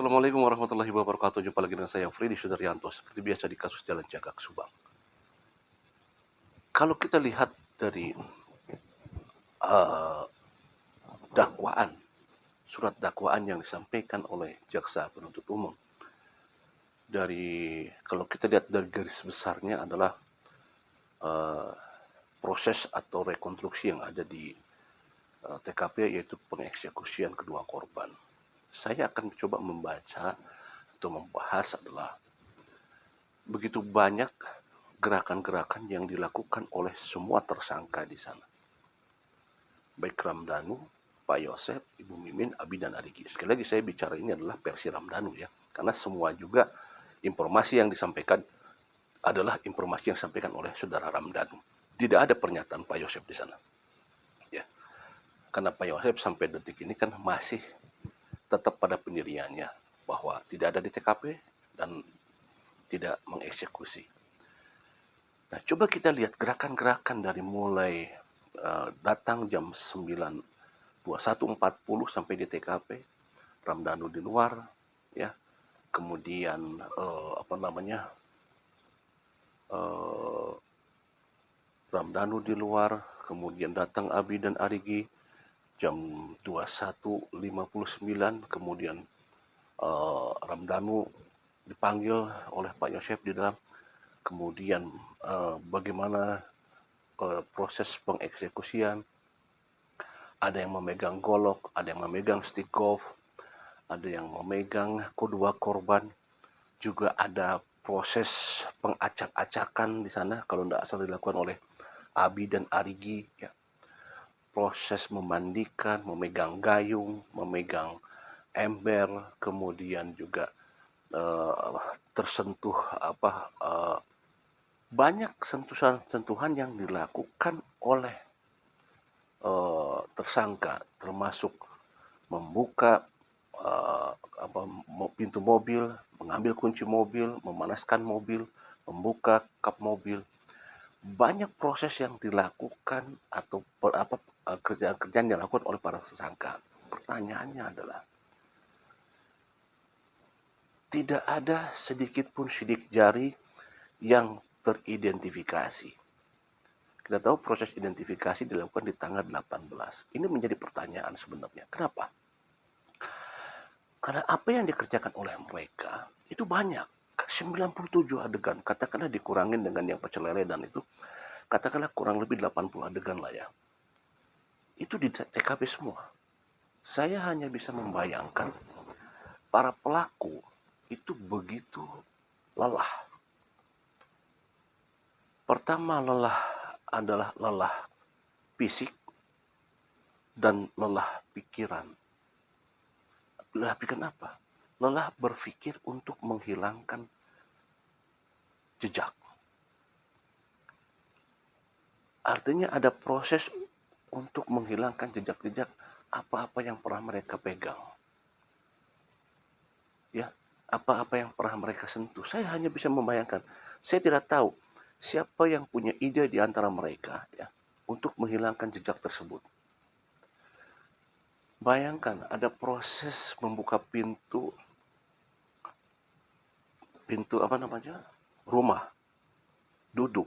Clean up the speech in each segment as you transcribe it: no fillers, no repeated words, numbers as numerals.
Assalamualaikum warahmatullahi wabarakatuh. Jumpa lagi dengan saya Freddy Sudaryanto. Seperti biasa di kasus Jalan Cagak Subang. Kalau kita lihat dari uh, dakwaan, surat dakwaan yang disampaikan oleh jaksa penuntut umum, kalau kita lihat dari garis besarnya adalah uh, proses atau rekonstruksi yang ada di TKP, yaitu pengeksekusian kedua korban. Saya akan coba membaca atau membahas adalah begitu banyak gerakan-gerakan yang dilakukan oleh semua tersangka di sana. Baik Ramdhanu, Pak Yosef, Ibu Mimin, Abi dan Arigi. Sekali lagi saya bicara ini adalah versi Ramdhanu ya, karena semua juga informasi yang disampaikan adalah informasi yang disampaikan oleh saudara Ramdhanu. Tidak ada pernyataan Pak Yosef di sana. Ya, karena Pak Yosef sampai detik ini kan masih tetap pada pendiriannya bahwa tidak ada di TKP dan tidak mengeksekusi. Nah, coba kita lihat gerakan-gerakan dari mulai datang jam 21.40 sampai di TKP, Ramdhanu di luar, ya, kemudian Ramdhanu di luar, kemudian datang Abi dan Arigi jam 21.59, kemudian Ramdhanu dipanggil oleh Pak Yosef di dalam, kemudian bagaimana proses pengeksekusian, ada yang memegang golok, ada yang memegang stick golf, ada yang memegang kedua korban, juga ada proses pengacak-acakan di sana kalau tidak salah dilakukan oleh Abi dan Arigi, ya. Proses memandikan, memegang gayung, memegang ember, kemudian juga tersentuh banyak sentuhan-sentuhan yang dilakukan oleh tersangka, termasuk membuka pintu mobil, mengambil kunci mobil, memanaskan mobil, membuka kap mobil. Banyak proses yang dilakukan atau kerjaan-kerjaan yang dilakukan oleh para tersangka. Pertanyaannya adalah, tidak ada sedikit pun sidik jari yang teridentifikasi. Kita tahu proses identifikasi dilakukan di tanggal 18. Ini menjadi pertanyaan sebenarnya. Kenapa? Karena apa yang dikerjakan oleh mereka itu banyak. 97 adegan, katakanlah dikurangin dengan yang pecel lele dan itu, katakanlah kurang lebih 80 adegan lah ya. Itu di TKP semua. Saya hanya bisa membayangkan para pelaku itu begitu lelah. Pertama lelah adalah lelah fisik dan lelah pikiran. Lelah pikiran apa? Lelah berpikir untuk menghilangkan jejak. Artinya ada proses untuk menghilangkan jejak-jejak apa-apa yang pernah mereka pegang. Ya, apa-apa yang pernah mereka sentuh. Saya hanya bisa membayangkan. Saya tidak tahu siapa yang punya ide di antara mereka ya untuk menghilangkan jejak tersebut. Bayangkan ada proses membuka pintu rumah, duduk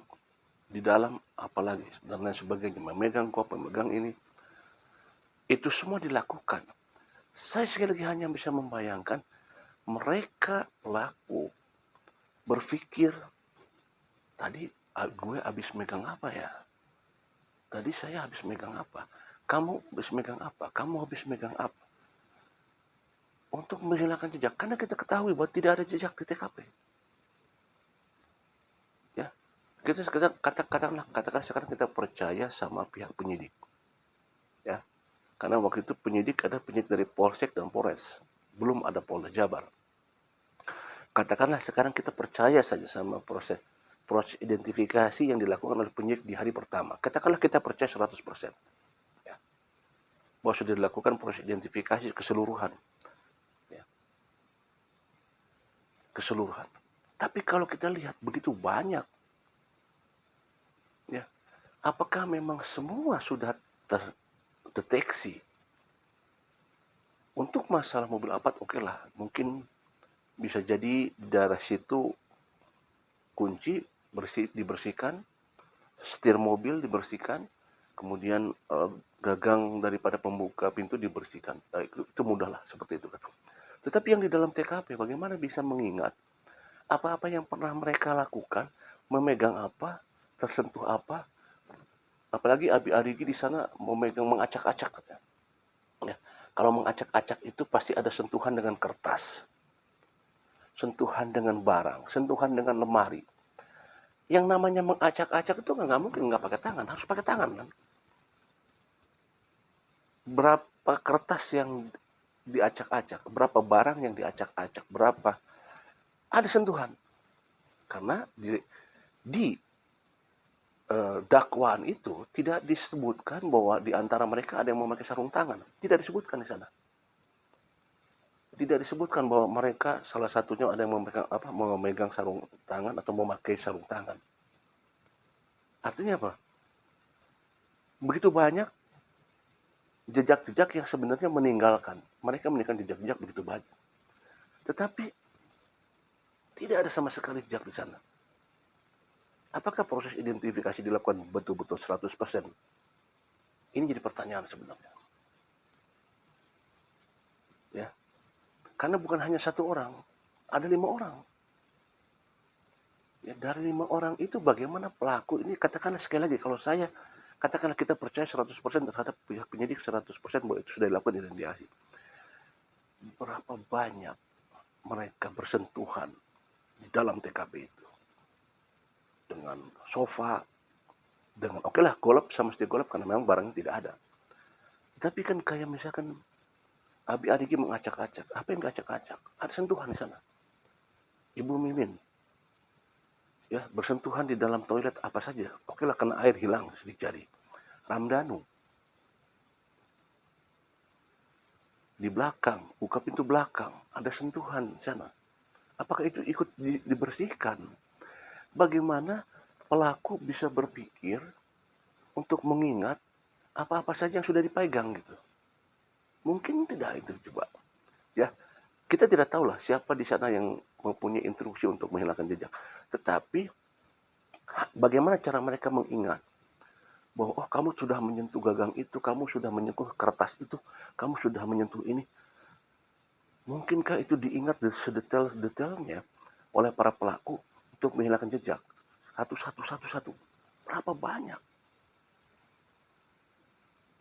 di dalam, apalagi dan lain sebagainya, memegang kop, memegang ini, itu semua dilakukan. Saya sekali lagi hanya bisa membayangkan mereka pelaku berpikir, tadi gue habis megang apa ya? Tadi saya habis megang apa? Kamu habis megang apa? Kamu habis megang apa? Untuk menghilangkan jejak, karena kita ketahui bahwa tidak ada jejak di TKP. Ya, kita katakanlah sekarang kita percaya sama pihak penyidik. Ya, karena waktu itu penyidik ada penyidik dari Polsek dan Polres, belum ada Polda Jabar. Katakanlah sekarang kita percaya saja sama proses identifikasi yang dilakukan oleh penyidik di hari pertama. Katakanlah kita percaya 100%. Ya, bahwa sudah dilakukan proses identifikasi keseluruhan. Ya, keseluruhan. Tapi kalau kita lihat begitu banyak, ya, apakah memang semua sudah terdeteksi? Untuk masalah mobil Alphard, oke lah, mungkin bisa jadi di daerah situ kunci dibersihkan, setir mobil dibersihkan, kemudian gagang daripada pembuka pintu dibersihkan. Itu mudah lah seperti itu kan. Tetapi yang di dalam TKP, bagaimana bisa mengingat apa-apa yang pernah mereka lakukan, memegang apa, tersentuh apa, apalagi Abi Arigi di sana memegang mengacak-acak. Ya, kalau mengacak-acak itu pasti ada sentuhan dengan kertas, sentuhan dengan barang, sentuhan dengan lemari. Yang namanya mengacak-acak itu nggak mungkin nggak pakai tangan, harus pakai tangan kan. Berapa kertas yang diacak-acak, berapa barang yang diacak-acak, berapa ada sentuhan. Karena di dakwaan itu tidak disebutkan bahwa di antara mereka ada yang memakai sarung tangan, tidak disebutkan di sana. Tidak disebutkan bahwa mereka salah satunya ada yang memegang sarung tangan atau memakai sarung tangan. Artinya apa? Begitu banyak jejak-jejak yang sebenarnya meninggalkan. Mereka meninggalkan jejak-jejak begitu banyak. Tetapi tidak ada sama sekali jejak di sana. Apakah proses identifikasi dilakukan betul-betul 100%? Ini jadi pertanyaan sebenarnya. Ya. Karena bukan hanya satu orang, ada 5 orang. Ya, dari 5 orang itu bagaimana pelaku ini, katakanlah sekali lagi, kalau saya katakanlah kita percaya 100% terhadap pihak penyidik 100% bahwa itu sudah dilakukan identifikasi. Berapa banyak mereka bersentuhan di dalam TKP itu dengan sofa, dengan oke lah golap sama mesti golap karena memang barangnya tidak ada. Tapi kan kayak misalkan Abi Adiki mengacak-acak, apa yang diacak-acak? Ada sentuhan di sana. Ibu Mimin, ya bersentuhan di dalam toilet apa saja. Oke lah kena air hilang sedikit jari. Ramdhanu di belakang, buka pintu belakang, ada sentuhan di sana. Apakah itu ikut dibersihkan? Bagaimana pelaku bisa berpikir untuk mengingat apa-apa saja yang sudah dipegang gitu? Mungkin tidak itu coba. Ya, kita tidak tahu lah siapa di sana yang mempunyai instruksi untuk menghilangkan jejak. Tetapi bagaimana cara mereka mengingat bahwa oh kamu sudah menyentuh gagang itu, kamu sudah menyentuh kertas itu, kamu sudah menyentuh ini. Mungkinkah itu diingat sedetail-detailnya oleh para pelaku untuk menghilangkan jejak? Satu. Berapa banyak?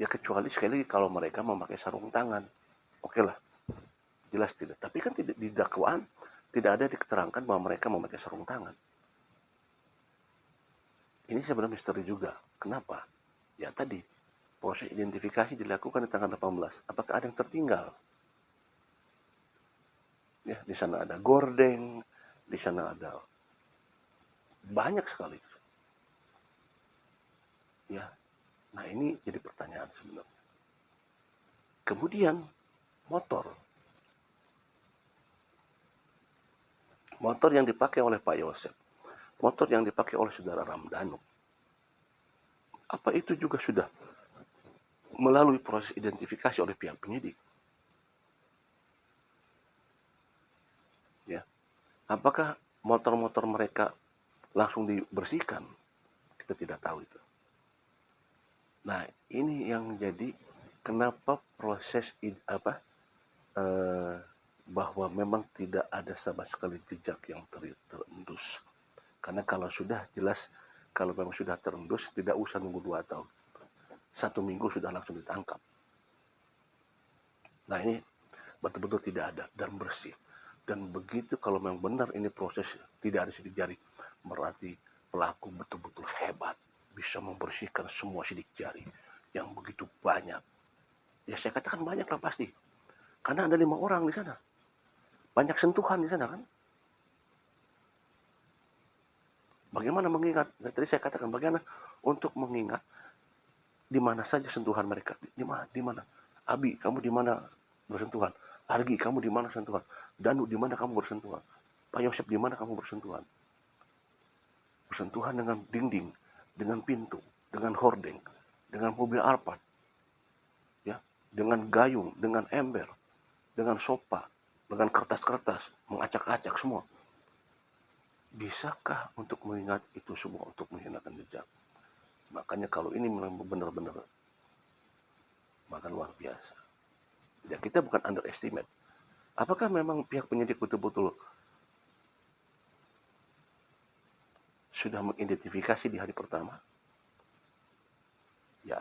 Ya kecuali sekali lagi kalau mereka memakai sarung tangan. Oke lah, jelas tidak. Tapi kan tidak di dakwaan tidak ada diketerangkan bahwa mereka memakai sarung tangan. Ini sebenarnya misteri juga. Kenapa? Ya tadi, proses identifikasi dilakukan di tanggal 18. Apakah ada yang tertinggal? Ya, di sana ada gordeng, di sana ada banyak sekali. Ya, nah ini jadi pertanyaan sebenarnya. Kemudian motor yang dipakai oleh Pak Yosep, motor yang dipakai oleh saudara Ramdhanu, apa itu juga sudah melalui proses identifikasi oleh pihak penyidik? Ya, apakah motor-motor mereka langsung dibersihkan? Kita tidak tahu itu. Nah, ini yang jadi kenapa proses bahwa memang tidak ada sama sekali jejak yang terendus. Karena kalau sudah jelas, kalau memang sudah terendus, tidak usah nunggu 2 tahun. 1 minggu sudah langsung ditangkap. Nah ini betul-betul tidak ada dan bersih. Dan begitu kalau memang benar ini proses tidak ada sidik jari, berarti pelaku betul-betul hebat. Bisa membersihkan semua sidik jari yang begitu banyak. Ya saya katakan banyak lah pasti. Karena ada 5 orang di sana. Banyak sentuhan di sana kan. Bagaimana mengingat? Tadi saya katakan bagaimana untuk mengingat di mana saja sentuhan mereka. Di mana? Abi, kamu di mana bersentuhan? Argi, kamu di mana sentuhan? Danu, di mana kamu bersentuhan? Pak Yosep, di mana kamu bersentuhan? Bersentuhan dengan dinding, dengan pintu, dengan hordeng, dengan mobil Alphard, ya, dengan gayung, dengan ember. dengan sopa, dengan kertas-kertas, mengacak-acak semua. Bisakah untuk mengingat itu semua untuk menghilangkan jejak? Makanya kalau ini memang benar-benar maka luar biasa. Ya kita bukan underestimate. Apakah memang pihak penyidik betul-betul sudah mengidentifikasi di hari pertama? Ya,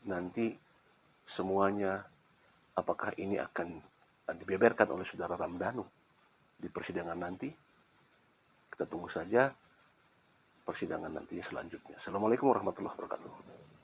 nanti semuanya apakah ini akan dibeberkan oleh saudara Ramdhanu di persidangan nanti? Kita tunggu saja persidangan nantinya selanjutnya. Assalamualaikum warahmatullahi wabarakatuh.